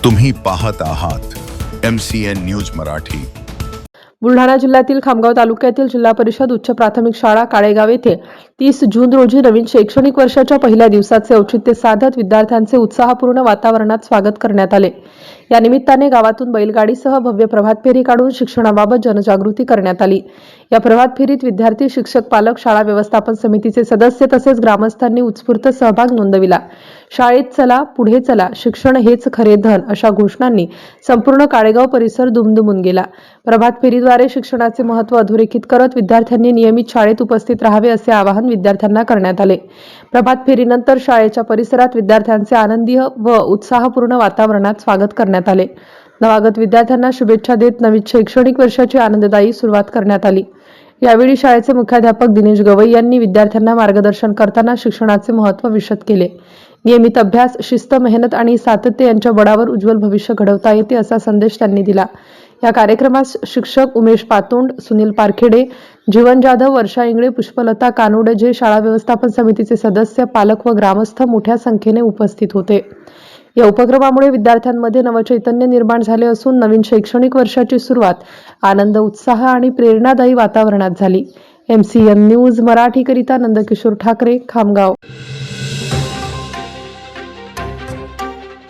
तुम्ही पाहत आहात MCN न्यूज मराठी। बुलढाणा जिल्ह्यातील खामगाव तालुक्यातील जिल्हा परिषद उच्च प्राथमिक शाळा काळेगाव येथे 30 जून रोजी नवीन शैक्षणिक वर्षाच्या पहिल्या दिवसाचे औचित्य साधत विद्यार्थ्यांचे उत्साहपूर्ण वातावरणात स्वागत करण्यात आले। या निमित्ताने गावातून बैलगाडीसह भव्य प्रभात फेरी काढून शिक्षणाबाबत जनजागृती करण्यात आली। या प्रभात फेरीत विद्यार्थी, शिक्षक, पालक, शाळा व्यवस्थापन समितीचे सदस्य तसेच ग्रामस्थांनी उत्स्फूर्त सहभाग नोंदविला। शाळेत चला, पुढे चला, शिक्षण हेच खरे धन अशा घोषणांनी संपूर्ण काळेगाव परिसर दुमदुमून गेला। प्रभात फेरीद्वारे शिक्षणाचे महत्त्व अधोरेखित करत विद्यार्थ्यांनी नियमित शाळेत उपस्थित राहावे असे आवाहन विद्यार्थ्यांना करण्यात आले। प्रभात फेरीनंतर शाळेच्या परिसरात विद्यार्थ्यांचे आनंदी व उत्साहपूर्ण वातावरणात स्वागत करण्यात आले। नवागत विद्यार्थ्यांना शुभेच्छा देत नवीन शैक्षणिक वर्षाची आनंददायी सुरुवात करण्यात आली। यावेळी शाळेचे मुख्याध्यापक दिनेश गवई यांनी विद्यार्थ्यांना मार्गदर्शन करताना शिक्षणाचे महत्त्व विशद केले। नियमित अभ्यास, शिस्त, मेहनत आणि सातत्य यांच्या बळावर उज्ज्वल भविष्य घडवता येते असा संदेश त्यांनी दिला। या कार्यक्रमास शिक्षक उमेश पातोंड, सुनील पारखेडे, जीवन जाधव, वर्षा इंगळे, पुष्पलता कानोडे, शाळा व्यवस्थापन समितीचे सदस्य, पालक व ग्रामस्थ मोठ्या संख्येने उपस्थित होते। या उपक्रमामुळे विद्यार्थ्यांमध्ये नवचैतन्य निर्माण झाले असून नवीन शैक्षणिक वर्षाची सुरुवात आनंद, उत्साह आणि प्रेरणादायी वातावरणात झाली। MCN न्यूज मराठीकरिता नंदकिशोर ठाकरे, खामगाव।